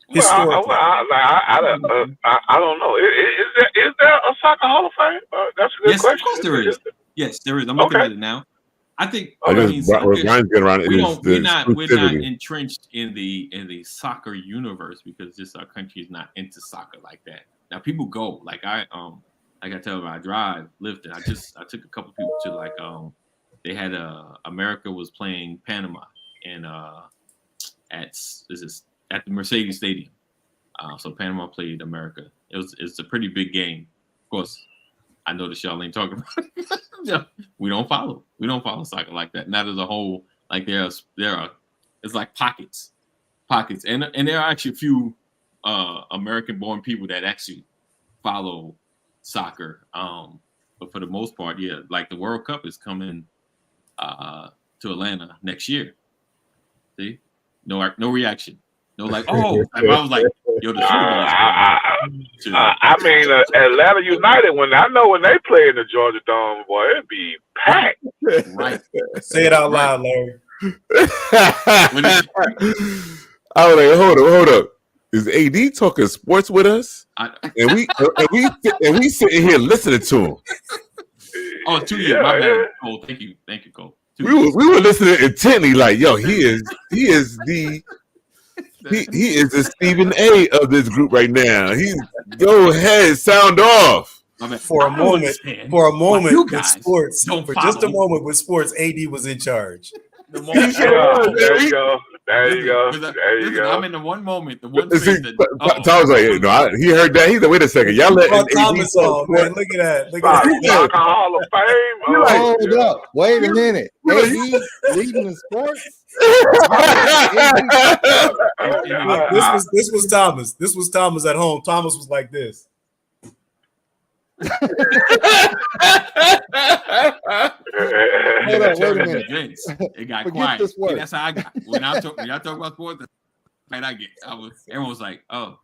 Historically. I don't know. Is there a soccer Hall of Fame? That's a good question. Of course there is. Yes, there is. I'm looking at it now. I think we're not entrenched in the soccer universe because just our country is not into soccer like that. Now people go like I tell them I drive, lifting. I took a couple people to they had America was playing Panama and at the Mercedes Stadium. So Panama played America. It's a pretty big game. Of course, I noticed y'all ain't talking about it. We don't follow soccer like that. Not as a whole. Like there are it's like pockets. And there are actually a few American-born people that actually follow soccer. But for the most part, yeah, like the World Cup is coming to Atlanta next year. See? No reaction. No, like, oh, I was like, yo, the Super Bowl. I mean, Atlanta United, when they play in the Georgia Dome, boy, it'd be packed. Right. Say it out loud, Larry. I was like, hold up. Is AD talking sports with us? And we sitting here listening to him. Oh, 2 years. My bad. Oh, thank you, Cole. We were listening intently, like, yo, he is the Stephen A of this group right now. Go ahead, sound off. For a moment, with sports, for just a moment with sports, AD was in charge. There you go. I'm in the one moment, the one thing that Tom was like, he heard that. He's like, wait a second, y'all let Thomas on, man. Look at that. Soccer Hall of Fame. Hold up. Wait a minute. AD leading the sports? This was Thomas. This was Thomas at home. Thomas was like this. Hold on, wait a minute. It got quiet. See, that's how I got. When y'all talk about sports, that's I get. Everyone was like, oh,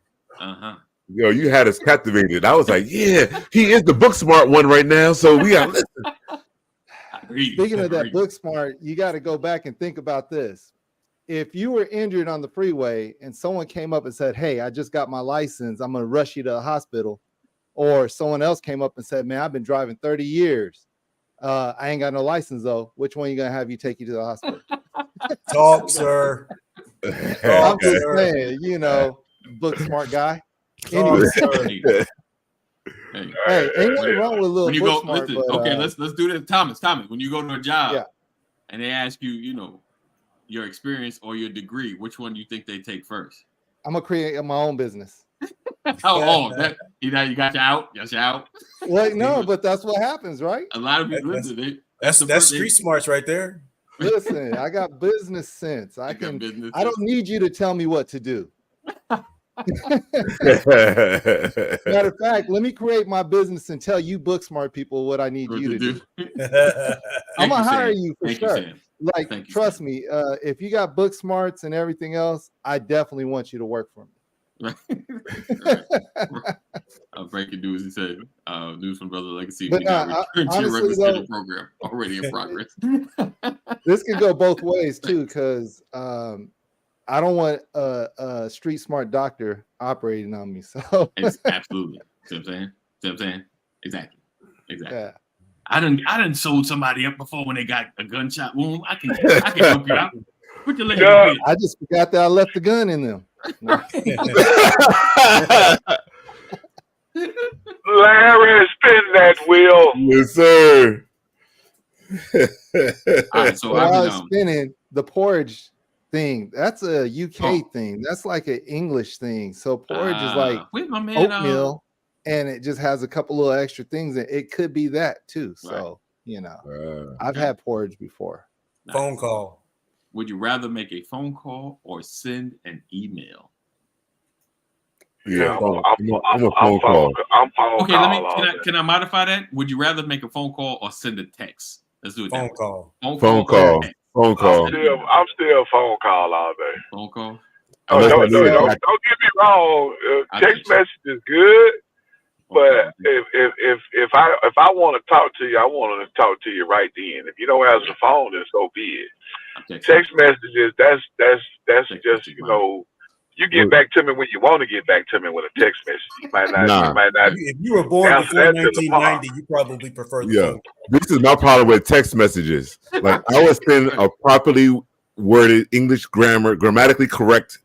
Yo, you had us captivated. I was like, yeah, he is the book smart one right now. So we got listen. Speaking of that book smart, you got to go back and think about this. If you were injured on the freeway and someone came up and said, hey, I just got my license, I'm going to rush you to the hospital. Or someone else came up and said, man, I've been driving 30 years. I ain't got no license, though. Which one are you going to have you take you to the hospital? Talk, sir. I'm just saying, book smart guy. Anyway. Hey, ain't nothing wrong with a little book smart. Okay, let's do this. Thomas, when you go to a job and they ask you, your experience or your degree, which one do you think they take first? I'm going to create my own business. You got you out. Yes, you out. Well, no, but that's what happens, right? A lot of people listen. That's street smarts right there. Listen, I got business sense. I don't need you to tell me what to do. Matter of fact, let me create my business and tell you book smart people what I need you to do. I'm gonna hire you for sure. Trust me, if you got book smarts and everything else, I definitely want you to work for me. Breaking news, he said. News from Brother Legacy. But honestly, program already in progress. This can go both ways too, because I don't want a street smart doctor operating on me. So it's absolutely. See what I'm saying? Exactly. Exactly. Yeah. I done sold somebody up before when they got a gunshot wound. I can help you out. Put your leg in Yeah. the I just forgot that I left the gun in them. No. Larry, spin that wheel. Yes, sir. All right, so But I've I been was spinning the porridge thing. That's a UK Oh. thing. That's like an English thing. So porridge is like where's my man? oatmeal, and it just has a couple little extra things. And it could be that too. So I've had porridge before. Nice. Phone call. Would you rather make a phone call or send an email? Yeah, I'm a phone call. I'm phone Okay, call. can I modify that? Would you rather make a phone call or send a text? Let's do it. Phone call. Phone call. Phone call. I'm still phone call all day. Phone call. Oh, Unless I don't do it get back- me wrong. I Text think so. message is good, but Okay. if I want to talk to you, I want to talk to you right then. If you don't answer the phone, then so be it. I'm texting. Text messages, that's Text just message, you get back to me when you want to get back to me with a text message. You might not. Nah. You might not. If you were born Answer before that to the 1990, you probably prefer the Yeah. phone call. This is my problem with text messages. Like I would send a properly worded English grammatically correct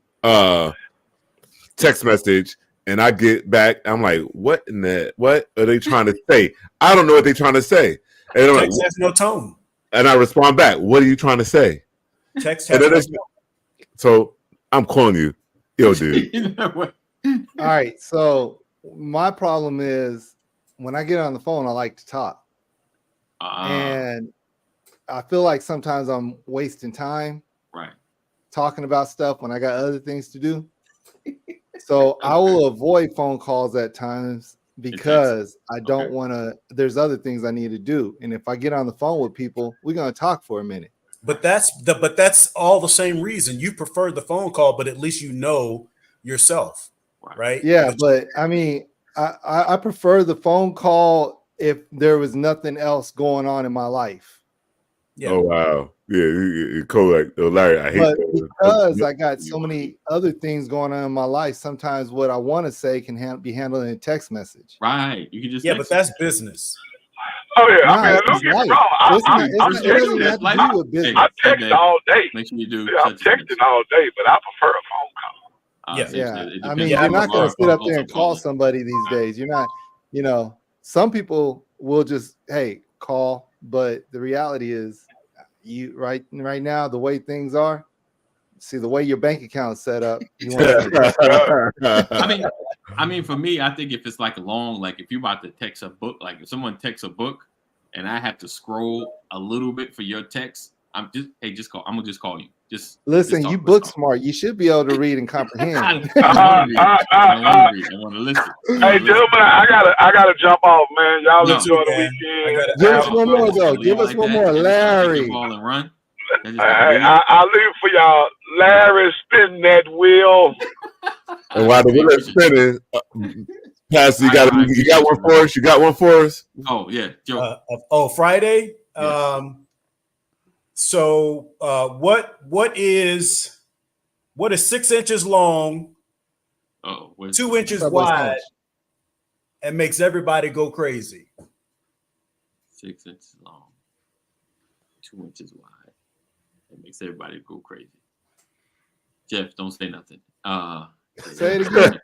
text message, and I get back, I'm like, what are they trying to say? I don't know what they're trying to say. And I'm like, Text has no tone. and I respond back, what are you trying to say? Text And has then no it's, tone. so I'm calling you, yo, dude. You know what? All right. So my problem is when I get on the phone, I like to talk. And I feel like sometimes I'm wasting time Right. talking about stuff when I got other things to do. So I will avoid phone calls at times because I don't want to. There's other things I need to do, and if I get on the phone with people, we're gonna talk for a minute. But that's all the same reason you prefer the phone call, but at least you know yourself, right? Yeah, but I mean, I prefer the phone call if there was nothing else going on in my life. Yeah. Oh wow, yeah, cool. Like Larry, I hate But that. because I got so many other things going on in my life, sometimes what I want to say can be handled in a text message. Right. You can just but that's business. Oh yeah, Nah, I mean, don't it's get me life. wrong. I'm It doesn't have to do with business. I text all day. Make sure you do. I'm texting all day, but I prefer a phone call. Yeah. I mean, you're not going to sit up there and call somebody these days. You're not, some people will just, hey, call. But the reality is, you right now, the way things are, see the way your bank account is set up. You want I mean, for me, I think if it's like a long, like if you're about to text a book, like if someone texts a book and I have to scroll a little bit for your text, I'm just call. I'm gonna just call you. Just listen. You book smart. You should be able to read and comprehend. I want to listen. Hey, gentlemen, I gotta jump off, man. Y'all enjoy the weekend. Give us one more though. Give us one more, Larry. Ball and run. I'll leave for y'all. Larry, spin that wheel. And while the wheel is spinning, Pastor, you got one for us? You got one for us? Oh yeah, Joe. Friday. Yes. So what is 6 inches long, 2 inches wide, and makes everybody go crazy? 6 inches long, 2 inches wide. It makes everybody go crazy. Jeff, don't say nothing. Say it again.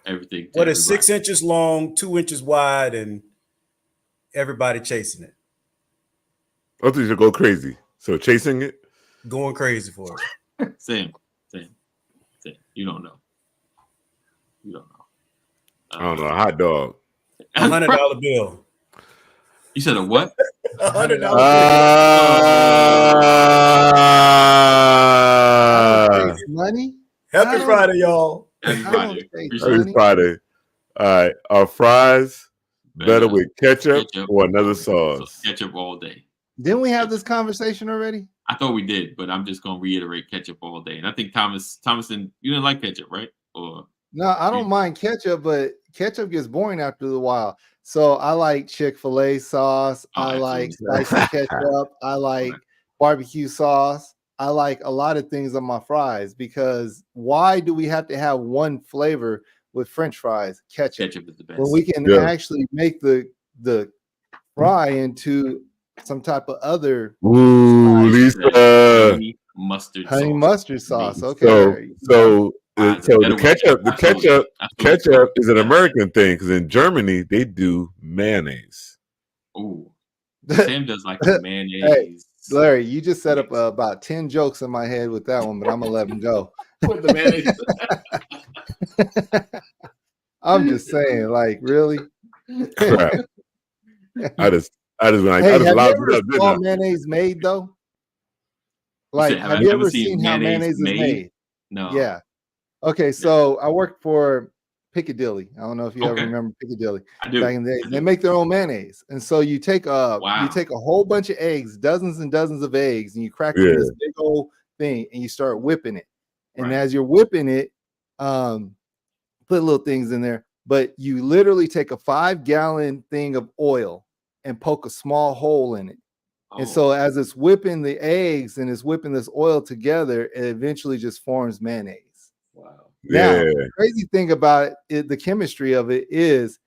Everything. What is 6 inches long, 2 inches wide, and everybody chasing it? I think you should go crazy. So chasing it? Going crazy for it. Same. You don't know. I don't know. A hot dog. $100 bill. You said a what? $100 bill. Money? Happy Friday, y'all. Happy Friday. All right. Are fries better with ketchup or another sauce? Ketchup all day. Didn't we have this conversation already? I thought we did, but I'm just gonna reiterate ketchup all day. And I think Thomason, you didn't like ketchup, right? Or no, I don't mind ketchup, but ketchup gets boring after a while. So I like Chick-fil-A sauce. I like spicy ketchup. I like barbecue sauce. I like a lot of things on my fries because why do we have to have one flavor with French fries? Ketchup. Ketchup is the best. When we can actually make the fry into some type of other Ooh, Lisa. Honey mustard sauce. Okay. So the Absolutely. ketchup is an American thing because in Germany they do mayonnaise. Ooh, Sam does like the mayonnaise. Hey, Larry, you just set up about 10 jokes in my head with that one, but I'm gonna let them go. With the mayonnaise. I'm just saying, like, really? Crap. I just Hey, lost have you it ever up, didn't saw I? mayonnaise made though? Like, Have have I you ever ever seen seen how mayonnaise mayonnaise is made? No. Yeah. Okay, so I worked for Piccadilly. I don't know if you ever remember Piccadilly I do. back in the days. They make their own mayonnaise, and so you take a whole bunch of eggs, dozens and dozens of eggs, and you crack it in this big old thing, and you start whipping it. And as you're whipping it, put little things in there, but you literally take a 5-gallon thing of oil and poke a small hole in it. And so as it's whipping the eggs and it's whipping this oil together, it eventually just forms mayonnaise. Wow. Now, the crazy thing about it, the chemistry of it is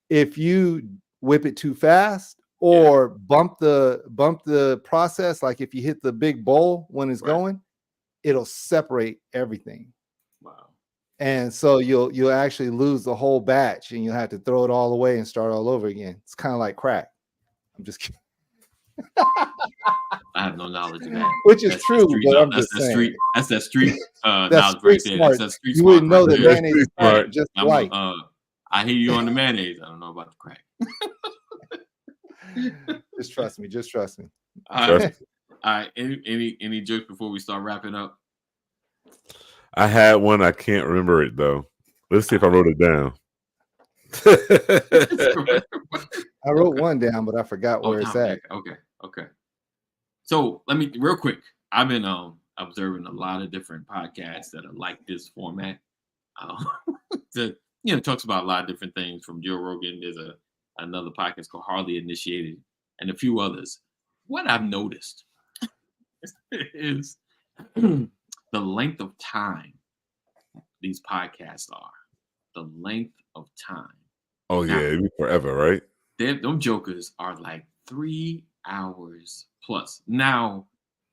if you whip it too fast or bump the process, like if you hit the big bowl when it's going, it'll separate everything. Wow. And so you'll actually lose the whole batch and you'll have to throw it all away and start all over again. It's kind of like crack. I'm just kidding. I have no knowledge of that. Which is true, but I'm just saying. That's that street that's knowledge right there. Smart. That's that street you smart. wouldn't know right that there. mayonnaise is smart, just like. I hear you on the mayonnaise. I don't know about the crack. Just trust me. Just trust me. All right. Any jokes before we start wrapping up? I had one. I can't remember it though. Let's see if I wrote it down. I wrote one down, but I forgot where it's at. Okay. So let me real quick. I've been observing a lot of different podcasts that are like this format. That talks about a lot of different things. From Joe Rogan, there's another podcast called Hardly Initiated, and a few others. What I've noticed is the length of time these podcasts are. The length of time. Oh yeah, it'd be forever, right? Them jokers are like 3 hours plus. Now,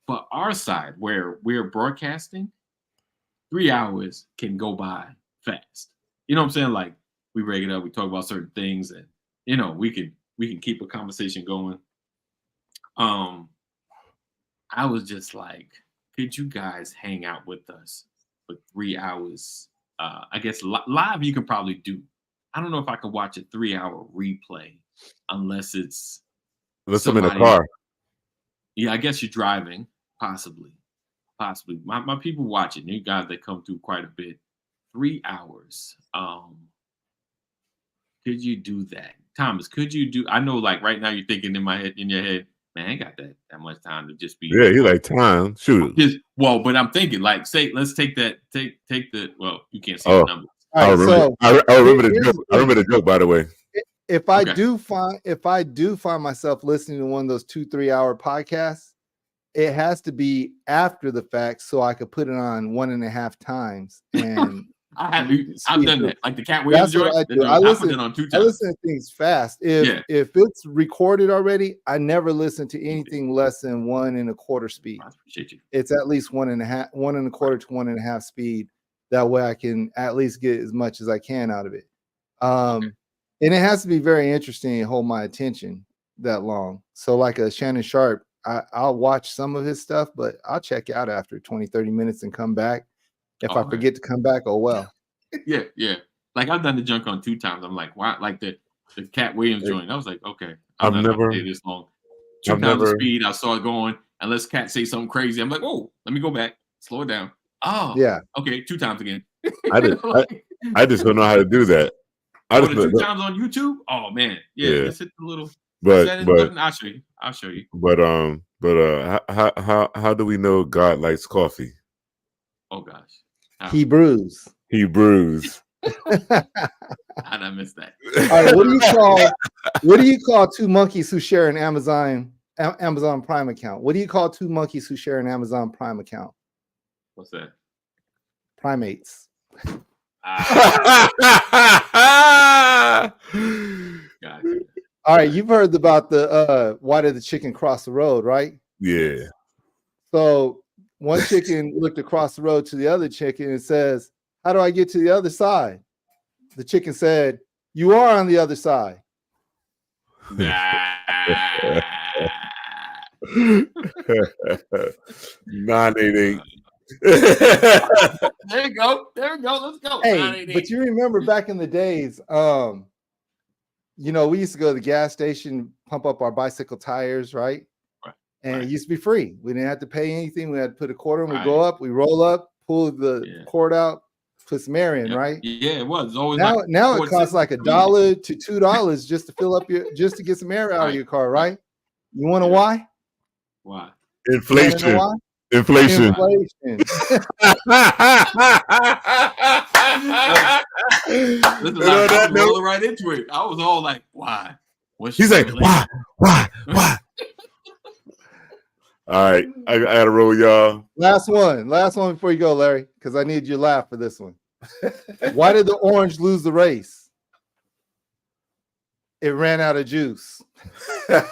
for our side, where we're broadcasting, 3 hours can go by fast. You know what I'm saying? Like we break it up, we talk about certain things, and we can keep a conversation going. I was just like, could you guys hang out with us for 3 hours? I guess live you can probably do. I don't know if I could watch a 3-hour replay unless I'm in a car. Yeah, I guess you're driving, possibly. My people watching, you guys that come through quite a bit. 3 hours. Could you do that, Thomas? Could you do? I know, like right now, you're thinking in your head, man, I ain't got that much time to just be. Yeah, you like time. Shoot. But I'm thinking, like, say, let's take the. Well, you can't see the numbers. I remember the joke. I remember the joke, by the way. If I do find myself listening to one of those 2-3 hour podcasts, it has to be after the fact so I could put it on 1.5 times. And I've done that. Like the Cat Williams joint. I do. I put it on 2 times. I listen to things fast. If it's recorded already, I never listen to anything less than 1.25 speed. I appreciate you. It's at least 1.25 to 1.5 speed. That way I can at least get as much as I can out of it. And it has to be very interesting and hold my attention that long. So like a Shannon Sharp, I'll watch some of his stuff, but I'll check out after 20, 30 minutes and come back. If I forget to come back, oh well. Yeah. Like I've done the junk on 2 times. I'm like, wow, like the Cat Williams joint. I was like, okay, I'm not gonna stay this long. 2 times the speed. I saw it going. Unless Cat say something crazy, I'm like, oh, let me go back, slow it down. Oh, yeah. Okay, 2 times again. I just don't know how to do that. I just 2 times on YouTube. Oh man, yeah. Just hit the little. But I'll show you. But how do we know God likes coffee? Oh gosh. He brews. He brews. How'd I miss that? All right, what do you call 2 monkeys who share an Amazon Prime account? What do you call 2 monkeys who share an Amazon Prime account? What's that? Primates. Gotcha. All right, you've heard about the why did the chicken cross the road, right? Yeah. So one chicken looked across the road to the other chicken and says, "How do I get to the other side?" The chicken said, "You are on the other side." 988. There you go. Let's go. Hey, but you remember back in the days, you know, we used to go to the gas station, pump up our bicycle tires, right? And it used to be free. We didn't have to pay anything. We had to put a quarter in, we go up, we roll up, pull the cord out, put some air in, right? Yeah, it was always now it costs like $1 to $2 just to fill up just to get some air out of your car, right? You want to why? Why? Inflation. Why? Inflation. Listen, I was rolling right into it. I was all like, why? He's like, why? All right, I gotta roll, y'all. Last one before you go, Larry, because I need your laugh for this one. Why did the orange lose the race? It ran out of juice. One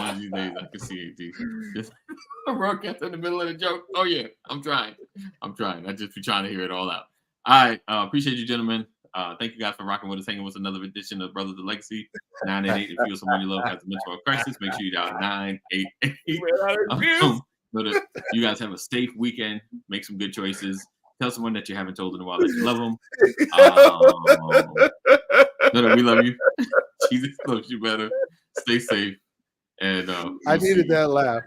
of these days I can see it. Just a broadcast in the middle of the joke. Oh yeah, I'm trying. I just be trying to hear it all out. All right, appreciate you, gentlemen. Thank you guys for rocking with us, hanging with us. Another edition of Brothers of Legacy. 988. If you feel someone you love has a mental health crisis, make sure you dial 988. You guys have a safe weekend. Make some good choices. Tell someone that you haven't told in a while that you love them. We love you. Jesus loves you better. Stay safe. And I needed that laugh.